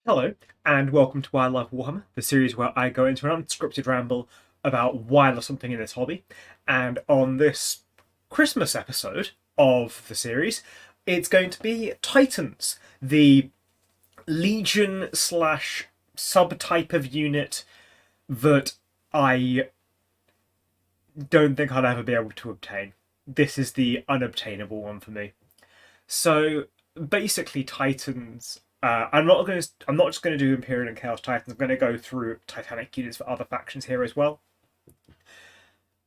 Hello, and welcome to Why I Love Warhammer, the series where I go into an unscripted ramble about why I love something in this hobby. And on this Christmas episode of the series, it's going to be Titans, the legion slash subtype of unit that I don't think I'll ever be able to obtain. This is the unobtainable one for me. So basically, Titans. I'm not going to. I'm not just going to do Imperial and Chaos Titans. I'm going to go through Titanic units for other factions here as well.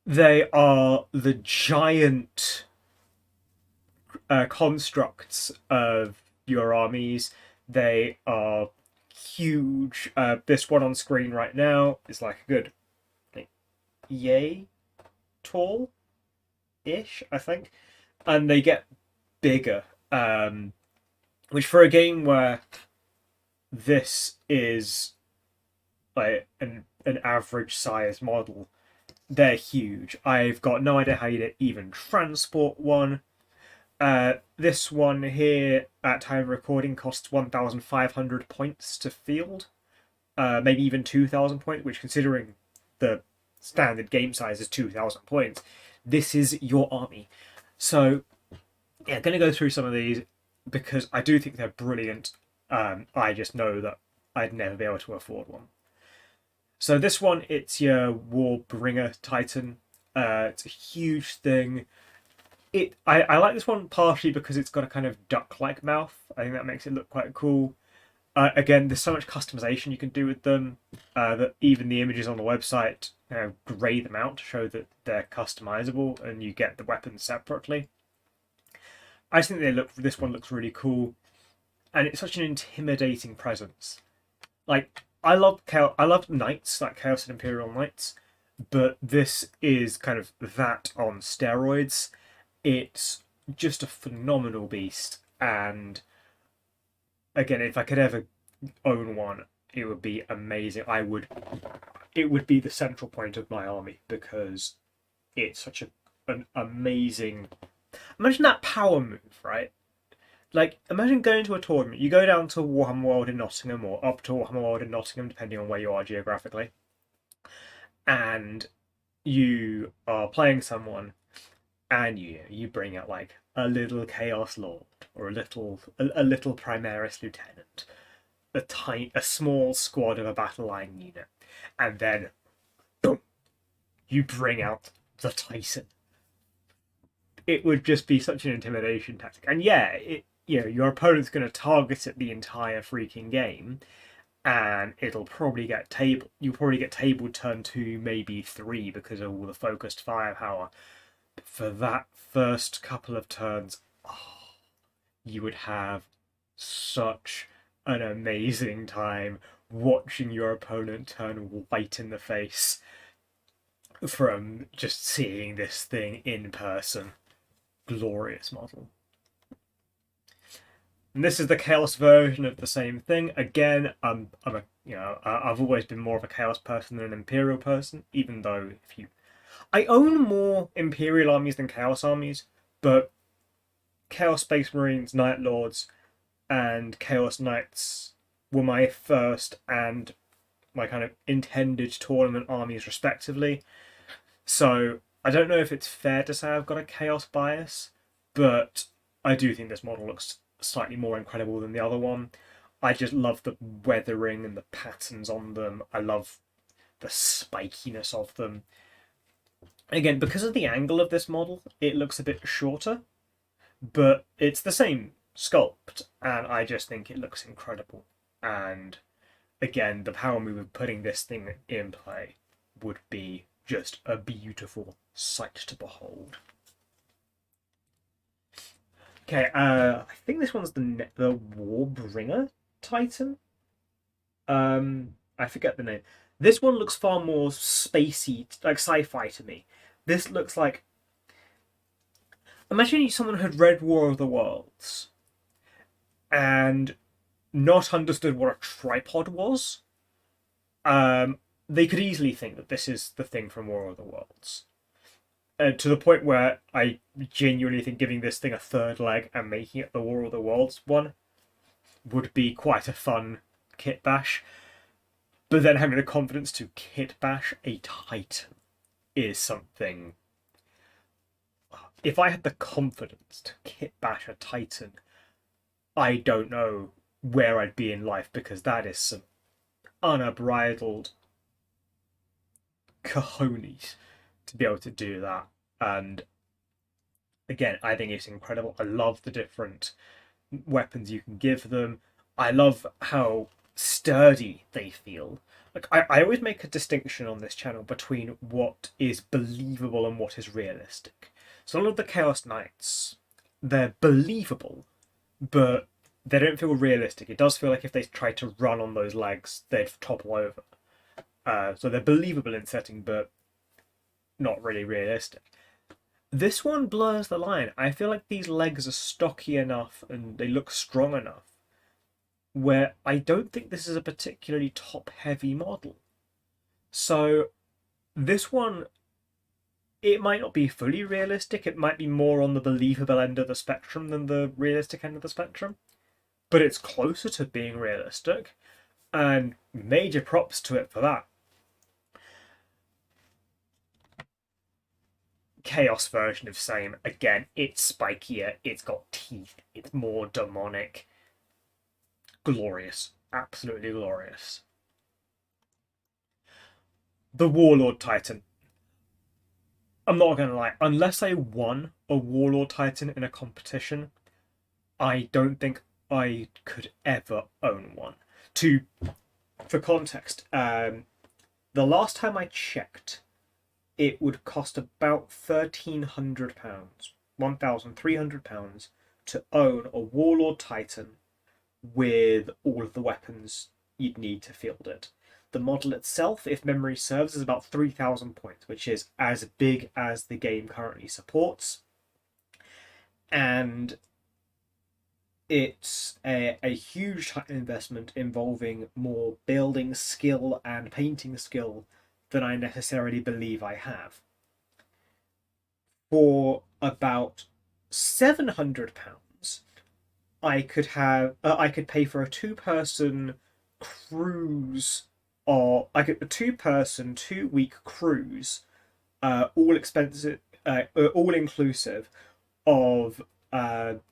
They are the giant constructs of your armies. They are huge. This one on screen right now is like a good, like, yay tall ish, I think, and they get bigger. Which for a game where this is like an average size model, they're huge. I've got no idea how you'd even transport one. This one here at time of recording costs 1,500 points to field, maybe even 2,000 points, which considering the standard game size is 2,000 points, this is your army. So yeah, going to go through some of these because I do think they're brilliant. I just know that I'd never be able to afford one. So this one, it's your Warbringer Titan. It's a huge thing. I like this one partially because it's got a kind of duck-like mouth. I think that makes it look quite cool. Again, there's so much customization you can do with them that even the images on the website grey them out to show that they're customizable and you get the weapons separately. I just think this one looks really cool, and it's such an intimidating presence. Like I love knights, like Chaos and Imperial knights, but this is kind of that on steroids. It's just a phenomenal beast, and again, if I could ever own one, it would be amazing. It would be the central point of my army because it's such an amazing. Imagine that power move, right? Like, imagine going to a tournament. You go down to Warhammer World in Nottingham or up to Warhammer World in Nottingham, depending on where you are geographically, and you are playing someone, and you bring out like a little Chaos Lord or a little Primaris Lieutenant, a small squad of a battle line unit, and then boom, you bring out the Titan. It would just be such an intimidation tactic. And yeah, your opponent's going to target it the entire freaking game, and it'll probably get tabled. You'll probably get tabled turn 2, maybe 3 because of all the focused firepower. But for that first couple of turns, oh, you would have such an amazing time watching your opponent turn white in the face from just seeing this thing in person. Glorious model. And this is the Chaos version of the same thing. Again, I've always been more of a Chaos person than an Imperial person, even though I own more Imperial armies than Chaos armies, but Chaos Space Marines, Night Lords, and Chaos Knights were my first and my kind of intended tournament armies respectively. So I don't know if it's fair to say I've got a Chaos bias, but I do think this model looks slightly more incredible than the other one. I just love the weathering and the patterns on them. I love the spikiness of them. Again, because of the angle of this model, it looks a bit shorter, but it's the same sculpt, and I just think it looks incredible. And again, the power move of putting this thing in play would be just a beautiful sight to behold. Okay, I think this one's the Warbringer Titan. I forget the name. This one looks far more spacey, like sci-fi to me. This looks like, imagine someone had read War of the Worlds and not understood what a tripod was. They could easily think that this is the thing from War of the Worlds. To the point where I genuinely think giving this thing a third leg and making it the War of the Worlds one would be quite a fun kit bash. But then having the confidence to kit bash a Titan is something. If I had the confidence to kit bash a Titan, I don't know where I'd be in life, because that is some unbridled cojones to be able to do that. And again, I think it's incredible. I love the different weapons you can give them. I love how sturdy they feel. Like I always make a distinction on this channel between what is believable and what is realistic. So a lot of the Chaos Knights, they're believable, but they don't feel realistic. It does feel like if they tried to run on those legs, they'd topple over. So they're believable in setting, but not really realistic. This one blurs the line. I feel like these legs are stocky enough and they look strong enough where I don't think this is a particularly top-heavy model. So this one, it might not be fully realistic. It might be more on the believable end of the spectrum than the realistic end of the spectrum. But it's closer to being realistic. And major props to it for that. Chaos version of same. Again, it's spikier, it's got teeth, it's more demonic. Glorious. Absolutely glorious. The Warlord Titan. I'm not going to lie, unless I won a Warlord Titan in a competition, I don't think I could ever own one. For context, the last time I checked, it would cost about £1,300, £1,300 to own a Warlord Titan with all of the weapons you'd need to field it. The model itself, if memory serves, is about 3,000 points, which is as big as the game currently supports. And it's a huge investment involving more building skill and painting skill than I necessarily believe I have. For about £700, I could pay for a two-person cruise, or I get a two-person 2-week cruise, all expensive, all inclusive, of kind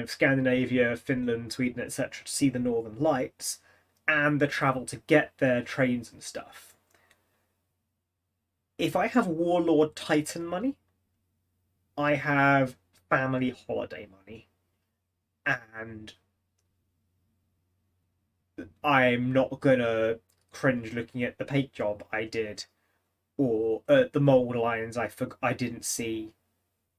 of Scandinavia, Finland, Sweden, etc., to see the Northern Lights, and the travel to get there, trains and stuff. If I have Warlord Titan money, I have family holiday money, and I'm not gonna cringe looking at the paint job I did, or the mold lines I didn't see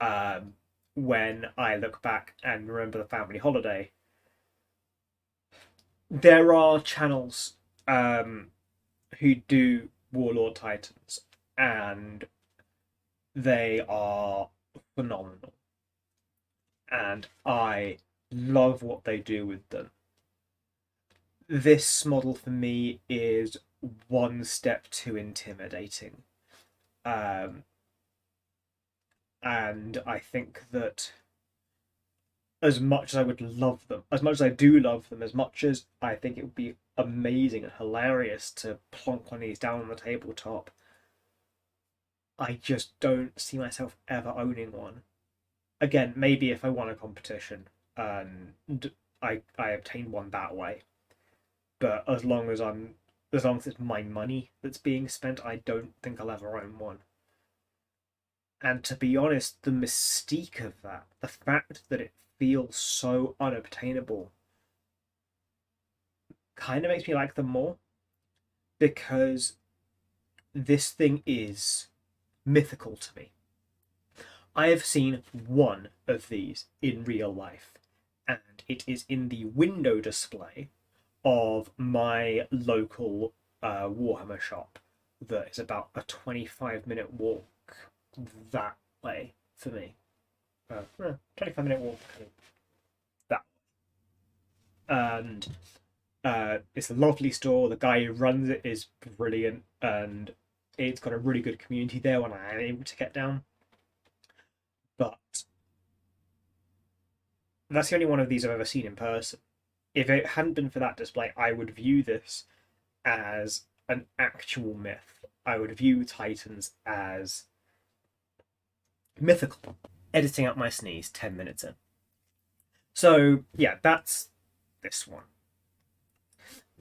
when I look back and remember the family holiday. There are channels who do Warlord Titans, and they are phenomenal. And I love what they do with them. This model for me is one step too intimidating. And I think that as much as I would love them, as much as I do love them, as much as I think it would be amazing and hilarious to plonk one of these down on the tabletop, I just don't see myself ever owning one. Again, maybe if I won a competition and I obtained one that way. But as long as it's my money that's being spent, I don't think I'll ever own one. And to be honest, the mystique of that, the fact that it feels so unobtainable, kind of makes me like them more, because this thing is mythical to me. I have seen one of these in real life, and it is in the window display of my local Warhammer shop that is about a 25-minute walk that way for me. 25-minute walk that way. And it's a lovely store. The guy who runs it is brilliant, and it's got a really good community there when I am able to get down. But that's the only one of these I've ever seen in person. if it hadn't been for that display, I would view this as an actual myth. I would view Titans as mythical. Editing out my sneeze 10 minutes in. So, yeah, that's this one.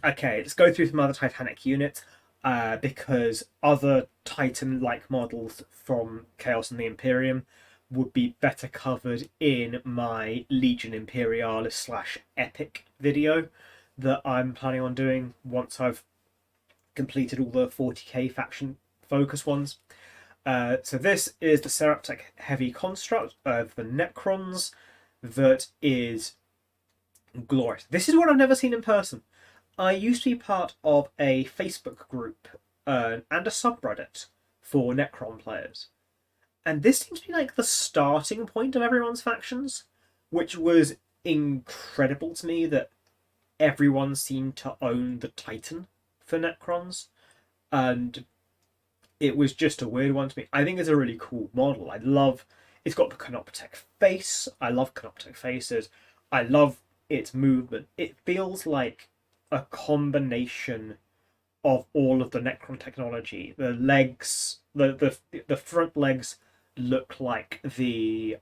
Okay, let's go through some other Titanic units, because other Titan-like models from Chaos and the Imperium would be better covered in my Legion Imperialis / Epic video that I'm planning on doing once I've completed all the 40k faction focus ones. So this is the Seraptech Heavy Construct of the Necrons that is glorious. This is what I've never seen in person. I used to be part of a Facebook group and a subreddit for Necron players. And this seems to be like the starting point of everyone's factions, which was incredible to me that everyone seemed to own the Titan for Necrons. And it was just a weird one to me. I think it's a really cool model. It's got the Canoptek face. I love Canoptek faces. I love its movement. It feels like a combination of all of the Necron technology. The legs, the front legs look like the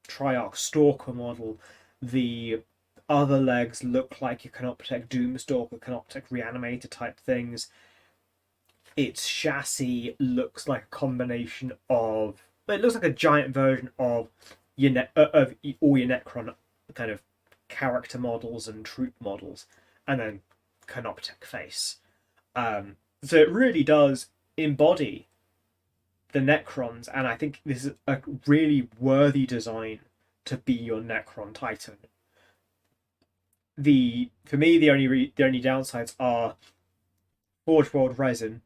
Triarch Stalker model. The other legs look like your Canoptek Doomstalker, Canoptek Reanimator type things. Its chassis looks like a combination of. It looks like a giant version of of all your Necron kind of character models and troop models, and then Canoptek face. So it really does embody the Necrons, and I think this is a really worthy design to be your Necron Titan. For me, the only downsides are Forge World resin,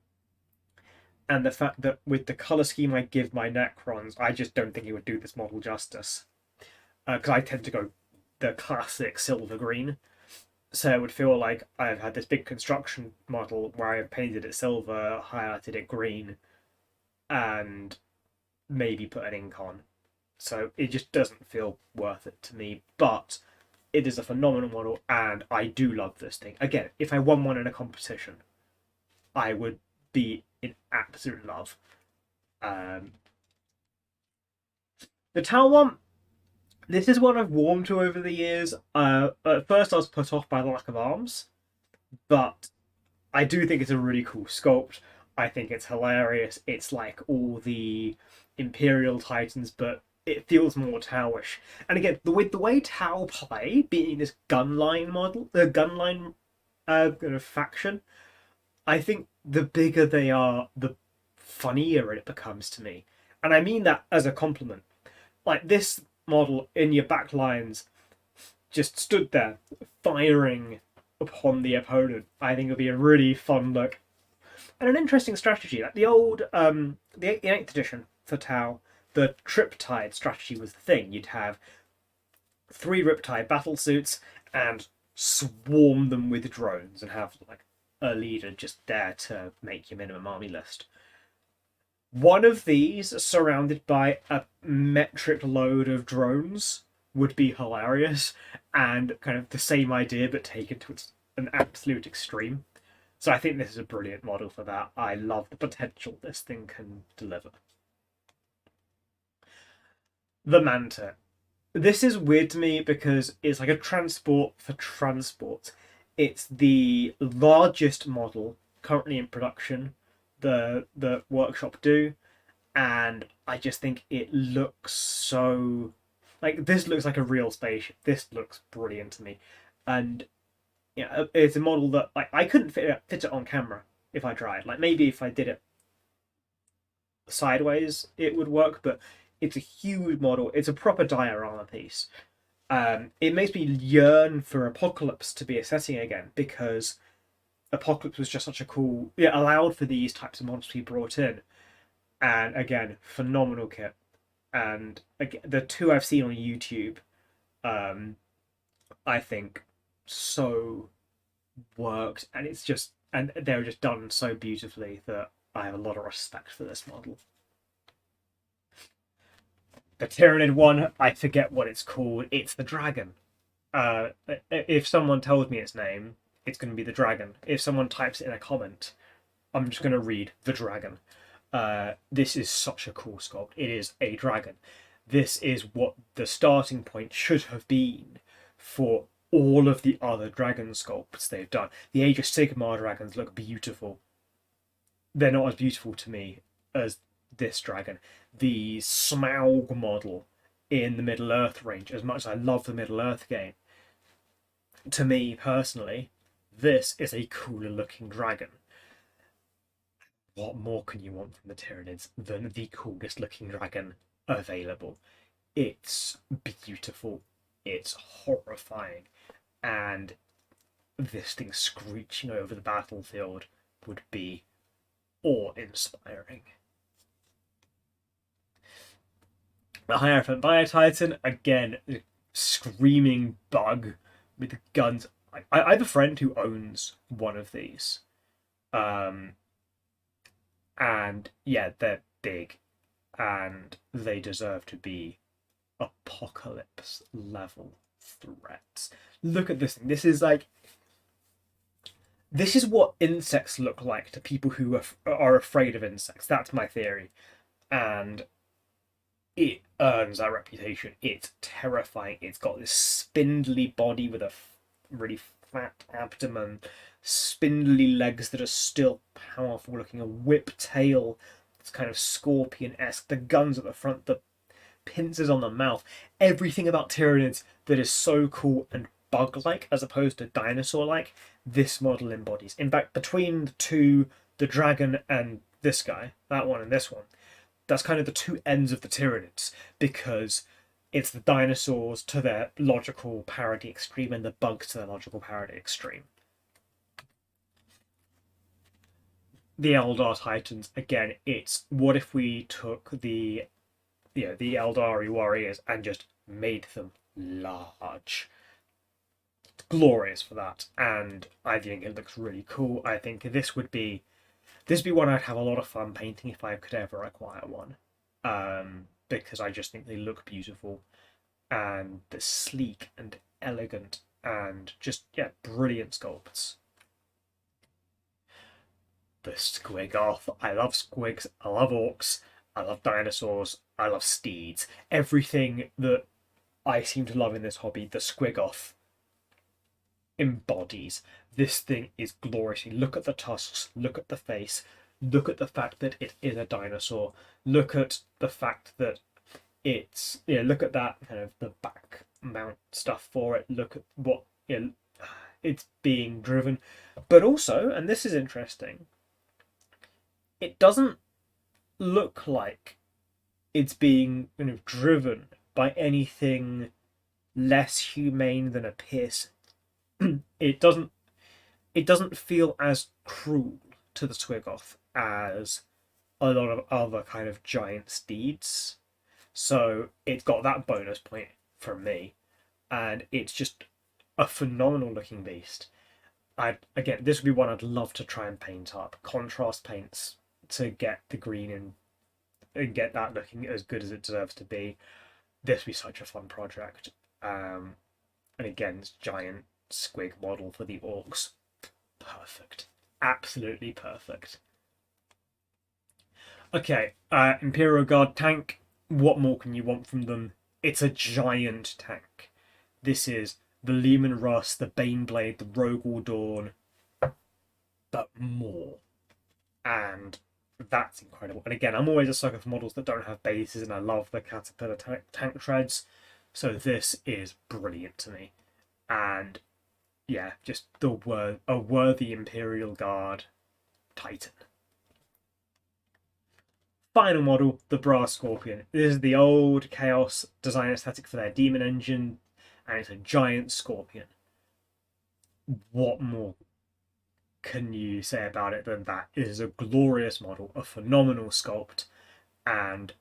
and the fact that with the color scheme I give my Necrons, I just don't think it would do this model justice. Because I tend to go the classic silver green, so it would feel like I've had this big construction model where I've painted it silver, highlighted it green, and maybe put an ink on. So it just doesn't feel worth it to me. But it is a phenomenal model, and I do love this thing. Again, if I won one in a competition, I would be in absolute love. The Tau one, this is one I've warmed to over the years. At first, I was put off by the lack of arms, but I do think it's a really cool sculpt. I think it's hilarious. It's like all the Imperial Titans, but it feels more Tauish. And again, with the way Tau play, being this gunline model, the gunline kind of faction, I think the bigger they are, the funnier it becomes to me. And I mean that as a compliment. Like this model in your back lines just stood there firing upon the opponent. I think it'll be a really fun look and an interesting strategy. Like the old the 8th edition for Tau, the Triptide strategy was the thing. You'd have 3 Riptide battle suits and swarm them with drones and have like a leader just there to make your minimum army list. One of these surrounded by a metric load of drones would be hilarious, and kind of the same idea but taken to an absolute extreme. So I think this is a brilliant model for that. I love the potential this thing can deliver. The Manta. This is weird to me because it's like a transport for transport. It's the largest model currently in production the workshop do, and I just think it looks so like this looks like a real spaceship. This looks brilliant to me, and yeah, it's a model that like I couldn't fit it on camera if I tried. Like maybe if I did it sideways, it would work, but it's a huge model. It's a proper diorama piece. It makes me yearn for Apocalypse to be a setting again, because Apocalypse was just such a cool. It allowed for these types of models to be brought in, and again, phenomenal kit. And again, the 2 I've seen on YouTube, I think so worked, and they were just done so beautifully that I have a lot of respect for this model. The Tyranid one, I forget what it's called. It's the dragon. If someone tells me its name, it's going to be the dragon. If someone types it in a comment, I'm just going to read the dragon. This is such a cool sculpt. It is a dragon. This is what the starting point should have been for all of the other dragon sculpts they've done. The Age of Sigmar dragons look beautiful. They're not as beautiful to me as this dragon. The Smaug model in the Middle Earth range, as much as I love the Middle Earth game, to me personally, this is a cooler looking dragon. What more can you want from the Tyranids than the coolest looking dragon available? It's beautiful, it's horrifying, and this thing screeching over the battlefield would be awe-inspiring. The Hierophant Titan, again, screaming bug with guns. I have a friend who owns one of these. And yeah, they're big and they deserve to be apocalypse level threats. Look at this thing. This is like, this is what insects look like to people who are afraid of insects. That's my theory. And it earns that reputation. It's terrifying. It's got this spindly body with a really fat abdomen, spindly legs that are still powerful looking, a whip tail that's kind of scorpion-esque, the guns at the front, the pincers on the mouth, everything about Tyranids that is so cool and bug-like as opposed to dinosaur-like, this model embodies. In fact, between the two, the dragon and this guy, that one and this one, that's kind of the two ends of the Tyranids, because it's the dinosaurs to their logical parody extreme and the bugs to their logical parody extreme. The Eldar Titans, again, it's what if we took the Eldari warriors and just made them large. It's glorious for that, and I think it looks really cool. I think this would be one I'd have a lot of fun painting if I could ever acquire one. Because I just think they look beautiful and they're sleek and elegant and just, yeah, brilliant sculpts. The Swigoff. I love squigs, I love orcs, I love dinosaurs, I love steeds. Everything that I seem to love in this hobby, the Swigoff embodies. This thing is glorious. Look at the tusks, look at the face, look at the fact that it is a dinosaur, look at the fact that it's, look at that kind of the back mount stuff for it, look at what it's being driven. But also, and this is interesting, it doesn't look like it's being kind of driven by anything less humane than a piercing. It doesn't feel as cruel to the Swigoff as a lot of other kind of giant steeds. So it's got that bonus point from me, and it's just a phenomenal looking beast. Again, this would be one I'd love to try and paint up. Contrast paints to get the green in and get that looking as good as it deserves to be. This would be such a fun project. And again, this giant squig model for the orcs. Perfect. Absolutely perfect. Okay, Imperial Guard tank. What more can you want from them? It's a giant tank. This is the Leman Russ, the Baneblade, the Rogel Dawn, but more. And that's incredible. And again, I'm always a sucker for models that don't have bases, and I love the Caterpillar tank treads. So this is brilliant to me. And yeah, just a worthy Imperial Guard Titan. Final model, the Brass Scorpion. This is the old Chaos design aesthetic for their Demon Engine, and it's a giant scorpion. What more can you say about it than that? It is a glorious model, a phenomenal sculpt, and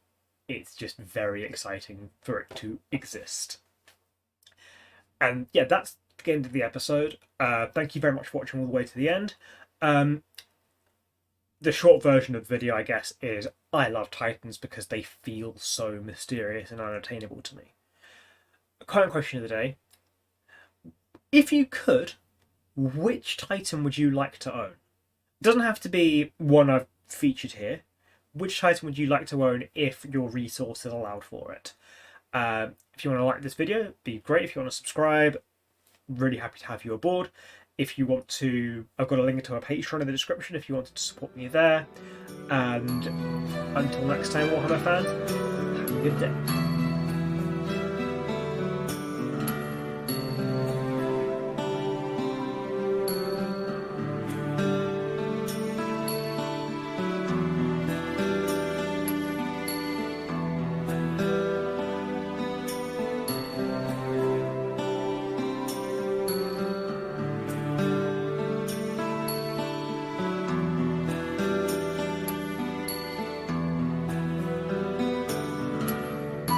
it's just very exciting for it to exist. And yeah, that's the end of the episode. Thank you very much for watching all the way to the end. The short version of the video, I guess, is I love Titans because they feel so mysterious and unattainable to me. Current question of the day: If you could, which Titan would you like to own? It doesn't have to be one I've featured here. Which Titan would you like to own if your resources allowed for it? If you want to like this video, it'd be great. If you want to subscribe, really happy to have you aboard. If you want to, I've got a link to a Patreon in the description if you wanted to support me there. And until next time, Warhammer fans, have a good day.